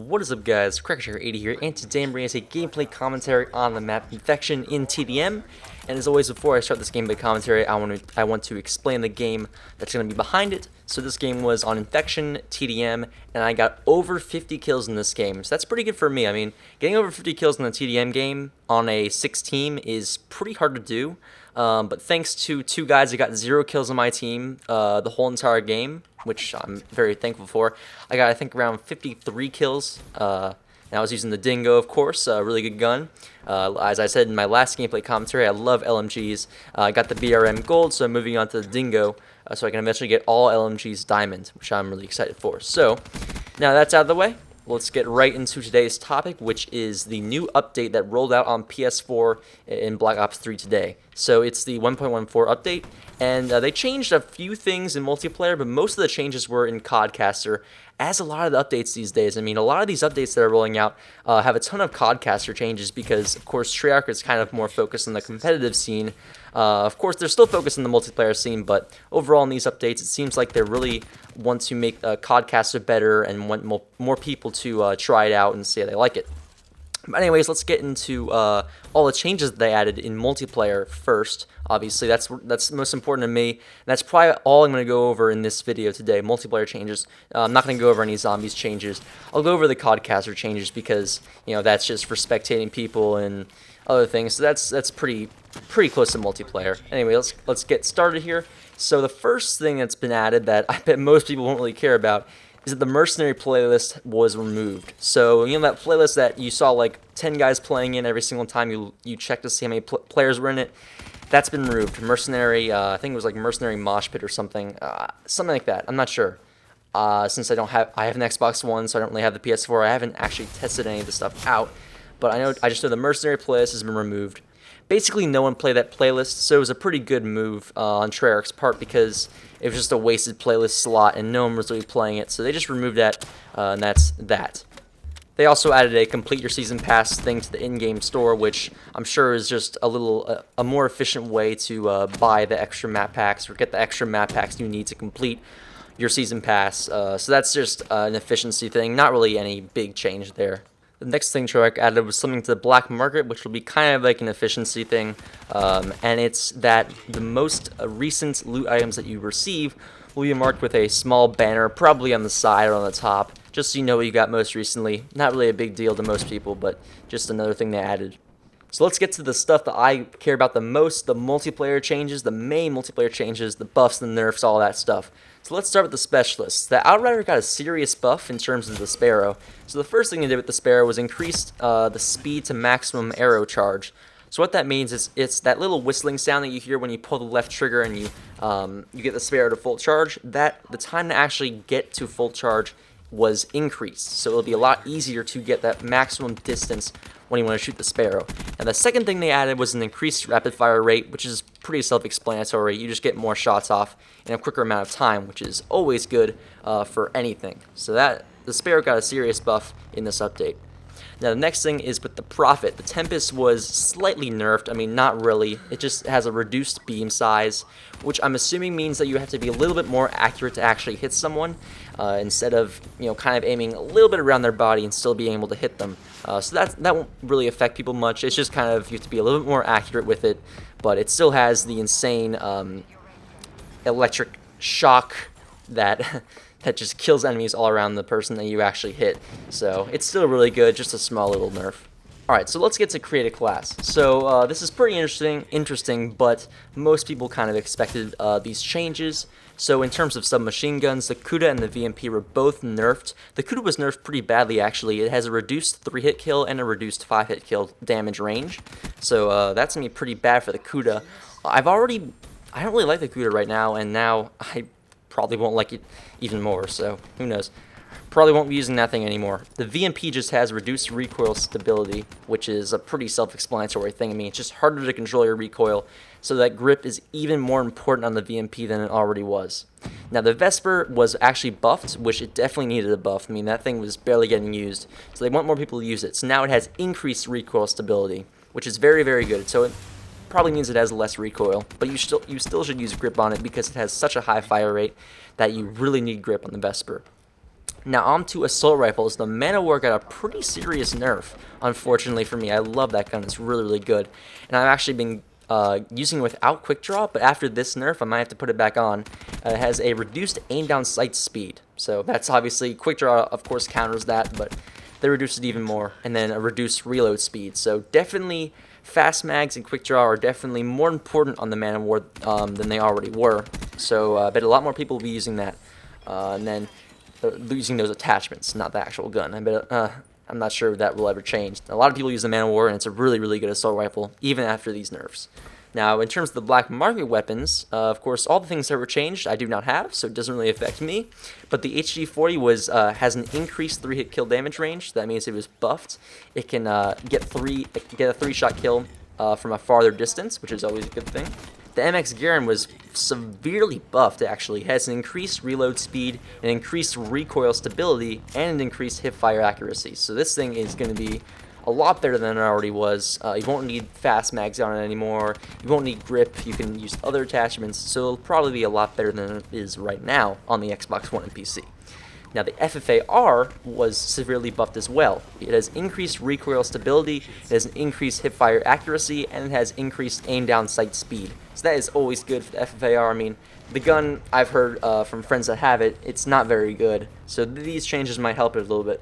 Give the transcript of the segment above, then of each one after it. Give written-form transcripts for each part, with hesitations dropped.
What is up, guys? Crackershare80 here, and today I'm bringing us a gameplay commentary on the map Infection in TDM. And as always, before I start this gameplay commentary, I want to explain the game that's going to be behind it. So this game was on Infection, TDM, and I got over 50 kills in this game. So that's pretty good for me. I mean, getting over 50 kills in a TDM game on a 6 team is pretty hard to do. But thanks to two guys that got 0 kills on my team the whole entire game, which I'm very thankful for, I got, I think, around 53 kills. And I was using the Dingo, of course, a really good gun. As I said in my last gameplay commentary, I love LMGs. I got the BRM Gold, so I'm moving on to the Dingo, so I can eventually get all LMGs Diamond, which I'm really excited for. So, now that's out of the way, let's get right into today's topic, which is the new update that rolled out on PS4 in Black Ops 3 today. So it's the 1.14 update, and they changed a few things in multiplayer, but most of the changes were in CODcaster, as a lot of the updates these days. I mean, a lot of these updates that are rolling out have a ton of CODcaster changes because, of course, Treyarch is kind of more focused on the competitive scene. Of course, they're still focused on the multiplayer scene, but overall in these updates, it seems like they really want to make CODcaster better and want more people to try it out and say they like it. But anyways, let's get into all the changes that they added in multiplayer first. Obviously, that's most important to me. And that's probably all I'm going to go over in this video today, multiplayer changes. I'm not going to go over any zombies changes. I'll go over the CODcaster changes because, you know, that's just for spectating people and other things. So that's pretty close to multiplayer. Anyway, let's get started here. So the first thing that's been added that I bet most people won't really care about is that the mercenary playlist was removed. So, you know, that playlist that you saw like 10 guys playing in every single time you check to see how many players were in it, that's been removed. Mercenary, I think it was like Mercenary Mosh Pit or something like that. I'm not sure. Since I have an Xbox One, so I don't really have the PS4. I haven't actually tested any of the stuff out, but I just know the mercenary playlist has been removed. Basically, no one played that playlist, so it was a pretty good move on Treyarch's part because it was just a wasted playlist slot and no one was really playing it. So they just removed that, and that's that. They also added a complete your season pass thing to the in-game store, which I'm sure is just a more efficient way to buy the extra map packs or get the extra map packs you need to complete your season pass. So that's just an efficiency thing, not really any big change there. The next thing Treyarch added was something to the black market, which will be kind of like an efficiency thing, and it's that the most recent loot items that you receive will be marked with a small banner, probably on the side or on the top, just so you know what you got most recently. Not really a big deal to most people, but just another thing they added. So let's get to the stuff that I care about the most, the multiplayer changes, the main multiplayer changes, the buffs, the nerfs, all that stuff. So let's start with the specialists. The Outrider got a serious buff in terms of the Sparrow. So the first thing they did with the Sparrow was increase the speed to maximum arrow charge. So what that means is it's that little whistling sound that you hear when you pull the left trigger and you get the Sparrow to full charge. That the time to actually get to full charge was increased. So it'll be a lot easier to get that maximum distance when you want to shoot the Sparrow. And the second thing they added was an increased rapid fire rate, which is pretty self-explanatory. You just get more shots off in a quicker amount of time, which is always good for anything. So that the Sparrow got a serious buff in this update. Now the next thing is with the Prophet. The Tempest was slightly nerfed. I mean, not really. It just has a reduced beam size, which I'm assuming means that you have to be a little bit more accurate to actually hit someone, instead of, you know, kind of aiming a little bit around their body and still being able to hit them. So that won't really affect people much. It's just kind of, you have to be a little bit more accurate with it, but it still has the insane electric shock that that just kills enemies all around the person that you actually hit. So it's still really good, just a small little nerf. Alright, so let's get to create a class. So this is pretty interesting, but most people kind of expected these changes. So in terms of submachine guns, the Kuda and the VMP were both nerfed. The Kuda was nerfed pretty badly, actually. It has a reduced 3-hit kill and a reduced 5-hit kill damage range. So that's going to be pretty bad for the Kuda. I don't really like the Kuda right now, and now I probably won't like it even more, so who knows. Probably won't be using that thing anymore. The VMP just has reduced recoil stability, which is a pretty self-explanatory thing. I mean, it's just harder to control your recoil, so that grip is even more important on the VMP than it already was. Now, the Vesper was actually buffed, which it definitely needed a buff. I mean, that thing was barely getting used, so they want more people to use it. So now it has increased recoil stability, which is very, very good. So it probably means it has less recoil, but you still should use grip on it because it has such a high fire rate that you really need grip on the Vesper. Now on to assault rifles. The Man-O-War got a pretty serious nerf, unfortunately for me. I love that gun. It's really, really good. And I've actually been using it without quick draw, but after this nerf, I might have to put it back on. It has a reduced aim down sight speed. So that's obviously, quick draw of course counters that, but they reduced it even more. And then a reduced reload speed. So definitely fast mags and quick draw are definitely more important on the Man-O-War than they already were. So I bet a lot more people will be using that. And then using those attachments, not the actual gun. I'm not sure if that will ever change. A lot of people use the Man-O-War, and it's a really, really good assault rifle, even after these nerfs. Now, in terms of the black market weapons, of course, all the things that were changed I do not have, so it doesn't really affect me. But the HD40 has an increased 3-hit kill damage range. That means it was buffed. It can get a 3-shot kill from a farther distance, which is always a good thing. The MX Garand was severely buffed, actually. It has an increased reload speed, an increased recoil stability, and an increased hipfire accuracy. So this thing is going to be a lot better than it already was. You won't need fast mags on it anymore. You won't need grip. You can use other attachments. So it'll probably be a lot better than it is right now on the Xbox One and PC. Now, the FFAR was severely buffed as well. It has increased recoil stability, it has an increased hipfire accuracy, and it has increased aim down sight speed. So that is always good for the FFAR. I mean, the gun, I've heard from friends that have it, it's not very good. So these changes might help it a little bit.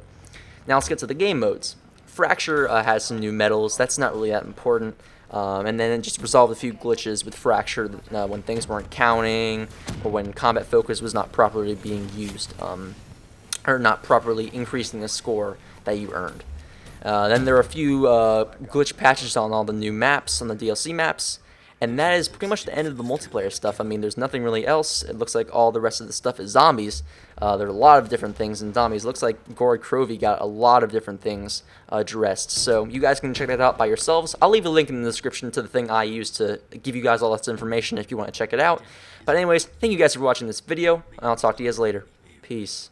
Now let's get to the game modes. Fracture has some new medals. That's not really that important. And then it just resolved a few glitches with Fracture when things weren't counting, or when combat focus was not properly being used. Or not properly increasing the score that you earned. Then there are a few glitch patches on all the new maps, on the DLC maps, and that is pretty much the end of the multiplayer stuff. I mean, there's nothing really else. It looks like all the rest of the stuff is zombies. There are a lot of different things in zombies. It looks like Gory Crovey got a lot of different things addressed, so you guys can check that out by yourselves. I'll leave a link in the description to the thing I use to give you guys all this information if you want to check it out. But anyways, thank you guys for watching this video, and I'll talk to you guys later. Peace.